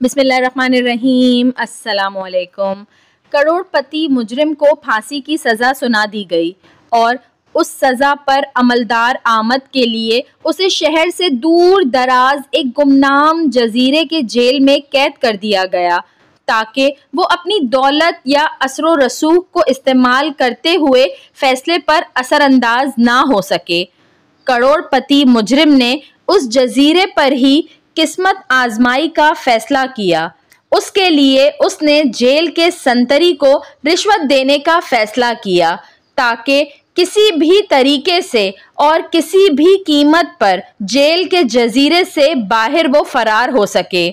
बिस्मिल्लाहिर्रहमानिर्रहीम। अस्सलामुअलैकुम। करोड़पति मुजरिम को फांसी की सज़ा सुना दी गई और उस सज़ा पर अमलदार आमद के लिए उसे शहर से दूर दराज एक गुमनाम जजीरे के जेल में कैद कर दिया गया ताकि वो अपनी दौलत या असरो रसूख को इस्तेमाल करते हुए फैसले पर असरअंदाज ना हो सके। करोड़पति मुजरिम ने उस जजीरे पर ही किस्मत आजमाई का फैसला किया। उसके लिए उसने जेल के संतरी को रिश्वत देने का फैसला किया ताकि किसी भी तरीके से और किसी भी कीमत पर जेल के जजीरे से बाहर वो फरार हो सके।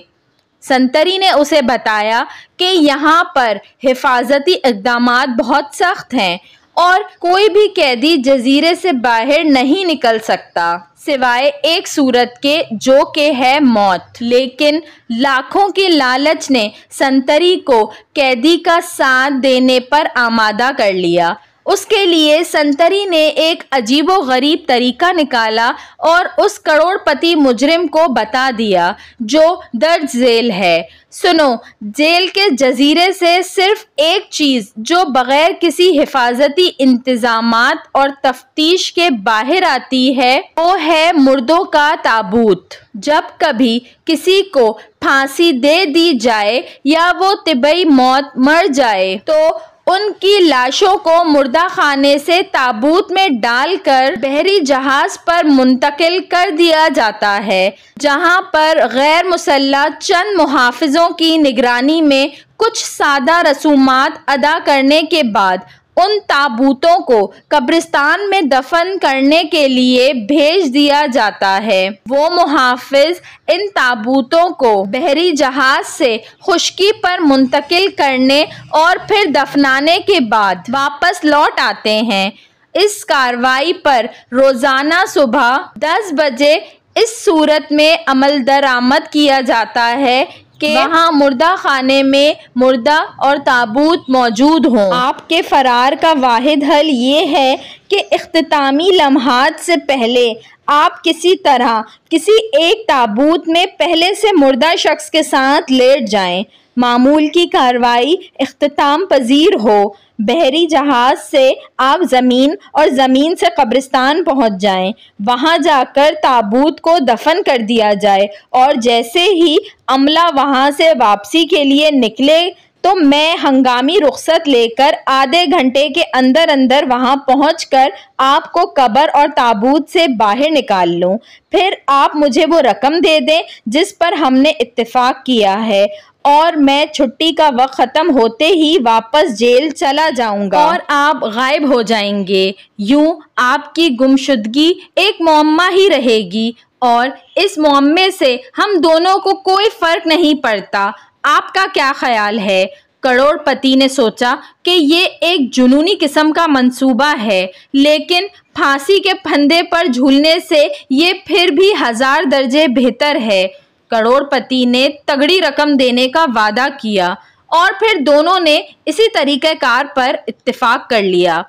संतरी ने उसे बताया कि यहाँ पर हिफाजती इक़दामात बहुत सख्त हैं और कोई भी कैदी जजीरे से बाहर नहीं निकल सकता सिवाय एक सूरत के, जो कि है मौत। लेकिन लाखों की लालच ने संतरी को कैदी का साथ देने पर आमादा कर लिया। उसके लिए संतरी ने एक अजीबो गरीब तरीका निकाला और उस करोड़पति मुजरिम को बता दिया जो दर्ज जेल है। सुनो, जेल के जजीरे से सिर्फ एक चीज़ जो बग़ैर किसी हिफाजती इंतज़ामात और तफ्तीश के बाहर आती है वो है मुर्दों का ताबूत। जब कभी किसी को फांसी दे दी जाए या वो तिबई मौत मर जाए तो उनकी लाशों को मुर्दा खाने से ताबूत में डालकर बहरी जहाज पर मुंतकिल कर दिया जाता है, जहां पर गैर मुसल्लह चंद मुहाफिजों की निगरानी में कुछ सादा रसूमात अदा करने के बाद उन ताबूतों को कब्रिस्तान में दफन करने के लिए भेज दिया जाता है। वो मुहाफिज इन ताबूतों को बहरी जहाज से खुश्की पर मुंतकिल करने और फिर दफनाने के बाद वापस लौट आते हैं। इस कार्रवाई पर रोज़ाना सुबह 10 बजे इस सूरत में अमल दरामद किया जाता है कि वहाँ मुर्दा खाने में मुर्दा और ताबूत मौजूद हों। आपके फरार का वाहिद हल ये है कि इख्तितामी लम्हात से पहले आप किसी तरह किसी एक ताबूत में पहले से मुर्दा शख्स के साथ लेट जाएं। मामूल की कार्रवाई इख्तिताम पजीर हो। बहरी जहाज से आप ज़मीन और ज़मीन से कब्रिस्तान पहुंच जाएं। वहां जाकर ताबूत को दफन कर दिया जाए और जैसे ही अमला वहां से वापसी के लिए निकले तो मैं हंगामी रुख्सत लेकर आधे घंटे के अंदर अंदर वहां पहुंचकर आपको कब्र और ताबूत से बाहर निकाल लूं। फिर आप मुझे वो रकम दे दें जिस पर हमने इत्तेफाक किया है और मैं छुट्टी का वक्त ख़त्म होते ही वापस जेल चला जाऊंगा और आप गायब हो जाएंगे। यूं आपकी गुमशुदगी एक मुअम्मा ही रहेगी और इस मुअम्मे से हम दोनों को कोई फ़र्क नहीं पड़ता। आपका क्या ख्याल है? करोड़पति ने सोचा कि ये एक जुनूनी किस्म का मंसूबा है, लेकिन फांसी के फंदे पर झूलने से ये फिर भी 1000 दर्जे बेहतर है। करोड़पति ने तगड़ी रकम देने का वादा किया और फिर दोनों ने इसी तरीक़ेकार पर इत्तेफाक कर लिया।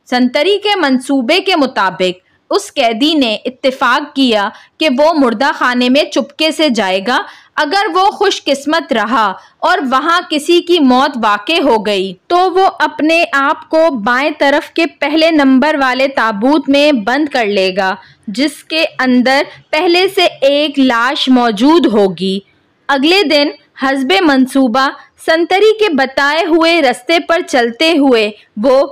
संतरी के मंसूबे के मुताबिक उस कैदी ने इत्तेफाक किया कि वो मुर्दा खाने में चुपके से जाएगा। अगर वो खुशकिस्मत रहा और वहाँ किसी की मौत वाक़ई हो गई तो वो अपने आप को बाएं तरफ के पहले नंबर वाले ताबूत में बंद कर लेगा, जिसके अंदर पहले से एक लाश मौजूद होगी। अगले दिन हस्बे मंसूबा संतरी के बताए हुए रास्ते पर चलते हुए वो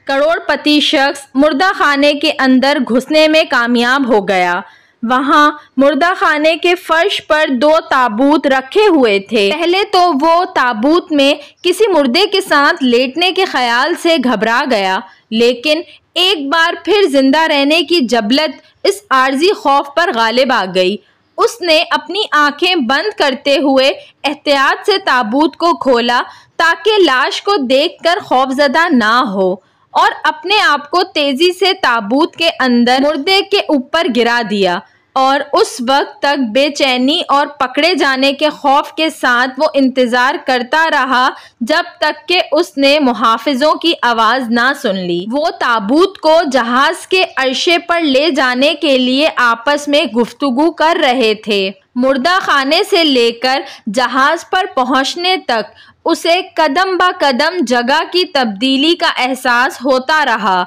करोड़पति शख्स मुर्दा खाने के अंदर घुसने में कामयाब हो गया। वहाँ मुर्दा खाने के फर्श पर 2 ताबूत रखे हुए थे। पहले तो वो ताबूत में किसी मुर्दे के साथ लेटने के ख्याल से घबरा गया, लेकिन एक बार फिर जिंदा रहने की जबलत इस आर्जी खौफ पर गालिब आ गई। उसने अपनी आंखें बंद करते हुए एहतियात से ताबूत को खोला ताकि लाश को देखकर खौफजदा ना हो और अपने आप को तेजी से ताबूत के अंदर मुर्दे के ऊपर गिरा दिया। और उस वक्त तक बेचैनी और पकड़े जाने के खौफ के साथ वो इंतज़ार करता रहा जब तक कि उसने मुहाफिजों की आवाज़ ना सुन ली। वो ताबूत को जहाज़ के अर्शे पर ले जाने के लिए आपस में गुफ्तगू कर रहे थे। मुर्दा खाने से लेकर जहाज़ पर पहुंचने तक उसे कदम ब कदम जगह की तब्दीली का एहसास होता रहा।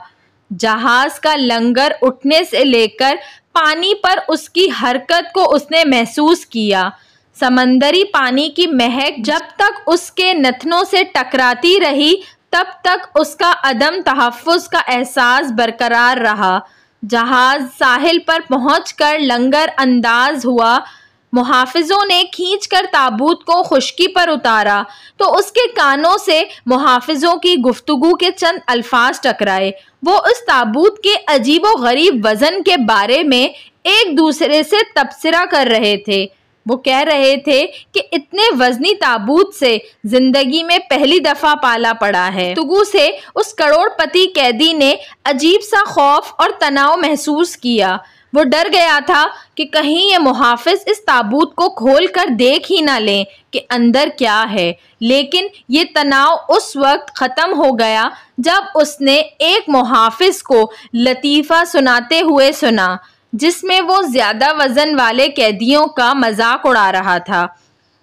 जहाज़ का लंगर उठने से लेकर पानी पर उसकी हरकत को उसने महसूस किया। समंदरी पानी की महक जब तक उसके नथनों से टकराती रही तब तक उसका अदम तहफ़्फ़ुज़ का एहसास बरकरार रहा। जहाज़ साहिल पर पहुंचकर लंगर अंदाज हुआ। मुहाफिजों ने खींचकर ताबूत को खुश्की पर उतारा तो उसके कानों से मुहाफिजों की गुफ्तगू के चंद अल्फाज टकराए। वो उस ताबूत के अजीबो गरीब वज़न के बारे में एक दूसरे से तबसरा कर रहे थे। वो कह रहे थे कि इतने वज़नी ताबूत से जिंदगी में पहली दफ़ा पाला पड़ा है। गुफ्तगू से उस करोड़पति कैदी ने अजीब सा खौफ और तनाव महसूस किया। वो डर गया था कि कहीं ये मुहाफिज इस ताबूत को खोल कर देख ही ना लें कि अंदर क्या है। लेकिन ये तनाव उस वक्त ख़त्म हो गया जब उसने एक मुहाफिज को लतीफ़ा सुनाते हुए सुना जिसमें वो ज़्यादा वज़न वाले कैदियों का मजाक उड़ा रहा था।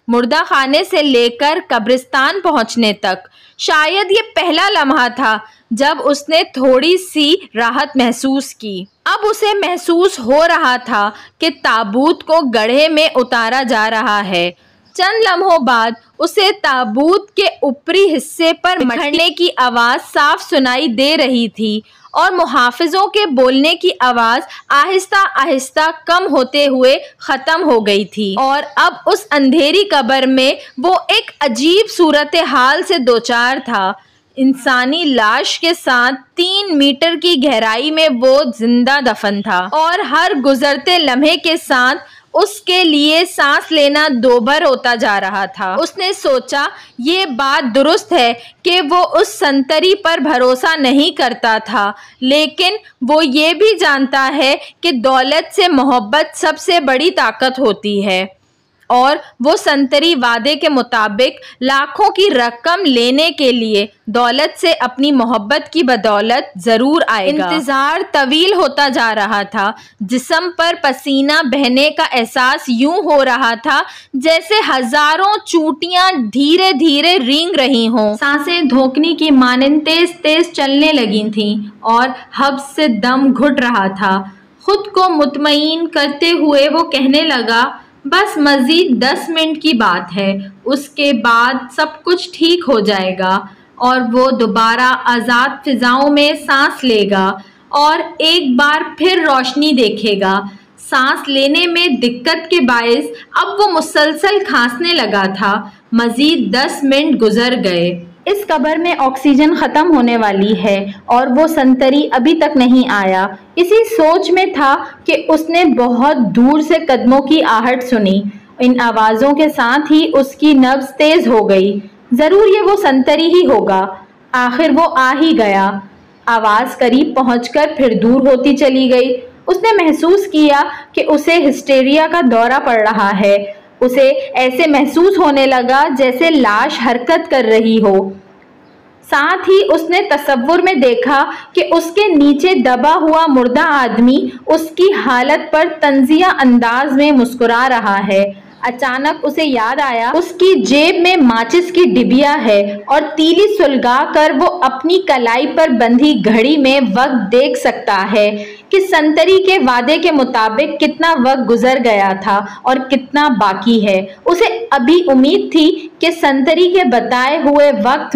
मुर्दा खाने से लेकर कब्रिस्तान पहुंचने तक शायद ये पहला लम्हा था जब उसने थोड़ी सी राहत महसूस की। अब उसे महसूस हो रहा था कि ताबूत को गड्ढे में उतारा जा रहा है। चंद लम्हों बाद उसे ताबूत के ऊपरी हिस्से पर मचलने की आवाज़ साफ सुनाई दे रही थी और मुहाफिजों के बोलने की आवाज़ आहिस्ता आहिस्ता कम होते हुए ख़त्म हो गई थी। और अब उस अंधेरी कब्र में वो एक अजीब सूरत हाल से दोचार था। इंसानी लाश के साथ 3 मीटर की गहराई में वो जिंदा दफन था और हर गुजरते लम्हे के साथ उसके लिए सांस लेना दोभर होता जा रहा था। उसने सोचा ये बात दुरुस्त है कि वो उस संतरी पर भरोसा नहीं करता था, लेकिन वो ये भी जानता है कि दौलत से मोहब्बत सबसे बड़ी ताकत होती है और वो संतरी वादे के मुताबिक लाखों की रकम लेने के लिए दौलत से अपनी मोहब्बत की बदौलत ज़रूर आएगा। इंतज़ार तवील होता जा रहा था। जिस्म पर पसीना बहने का एहसास यूं हो रहा था जैसे हज़ारों चूटियां धीरे धीरे रेंग रही हों। सांसें धोखनी की मानिंद तेज तेज चलने लगी थीं और हब्स से दम घुट रहा था। खुद को मुतमईन करते हुए वो कहने लगा, बस मज़ीद 10 मिनट की बात है, उसके बाद सब कुछ ठीक हो जाएगा और वो दोबारा आज़ाद फ़िज़ाओं में सांस लेगा और एक बार फिर रोशनी देखेगा। सांस लेने में दिक्कत के बायस अब वो मुसलसल खांसने लगा था। मज़ीद 10 मिनट गुजर गए। इस कब्र में ऑक्सीजन ख़त्म होने वाली है और वो संतरी अभी तक नहीं आया। इसी सोच में था कि उसने बहुत दूर से कदमों की आहट सुनी। इन आवाज़ों के साथ ही उसकी नब्ज़ तेज़ हो गई। ज़रूर ये वो संतरी ही होगा। आखिर वो आ ही गया। आवाज़ करीब पहुंचकर फिर दूर होती चली गई। उसने महसूस किया कि उसे हिस्टेरिया का दौरा पड़ रहा है। उसे ऐसे महसूस होने लगा जैसे लाश हरकत कर रही हो। साथ ही उसने तसव्वुर में देखा कि उसके नीचे दबा हुआ मुर्दा आदमी उसकी हालत पर तंजिया अंदाज में मुस्कुरा रहा है। अचानक उसे याद आया उसकी जेब में माचिस की डिबिया है और तीली सुलगा कर वो अपनी कलाई पर बंधी घड़ी में वक्त देख सकता है कि संतरी के वादे के मुताबिक कितना वक्त गुजर गया था और कितना बाकी है। उसे अभी उम्मीद थी कि संतरी के बताए हुए वक्त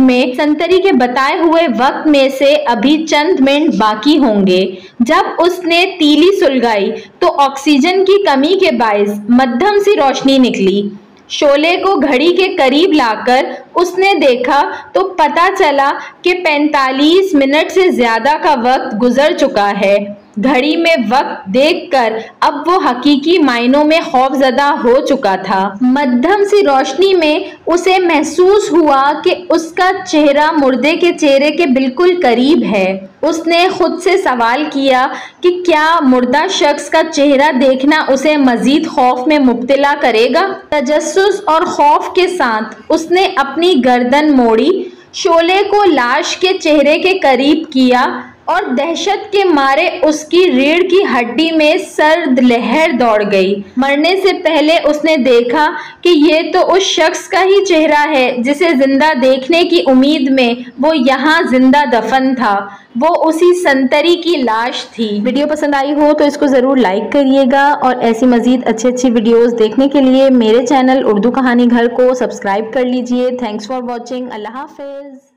में से अभी चंद मिनट बाकी होंगे। जब उसने तीली सुलगाई तो ऑक्सीजन की कमी के बायस मध्यम सी रोशनी निकली। शोले को घड़ी के करीब लाकर उसने देखा तो पता चला कि 45 मिनट से ज्यादा का वक्त गुजर चुका है। घड़ी में वक्त देखकर अब वो हकीकी मायनों में खौफजदा हो चुका था। मध्यम सी रोशनी में उसे महसूस हुआ कि उसका चेहरा मुर्दे के चेहरे के बिल्कुल करीब है। उसने खुद से सवाल किया कि क्या मुर्दा शख्स का चेहरा देखना उसे मजीद खौफ में मुब्तला करेगा। तजस्सुस और खौफ के साथ उसने अपनी गर्दन मोड़ी, शोले को लाश के चेहरे के करीब किया और दहशत के मारे उसकी रीढ़ की हड्डी में सर्द लहर दौड़ गई। मरने से पहले उसने देखा कि ये तो उस शख्स का ही चेहरा है जिसे जिंदा देखने की उम्मीद में वो यहाँ जिंदा दफन था। वो उसी संतरी की लाश थी। वीडियो पसंद आई हो तो इसको ज़रूर लाइक करिएगा और ऐसी मज़ीद अच्छी वीडियोस देखने के लिए मेरे चैनल उर्दू कहानी घर को सब्सक्राइब कर लीजिए। Thanks for watching. अल्लाह हाफिज़।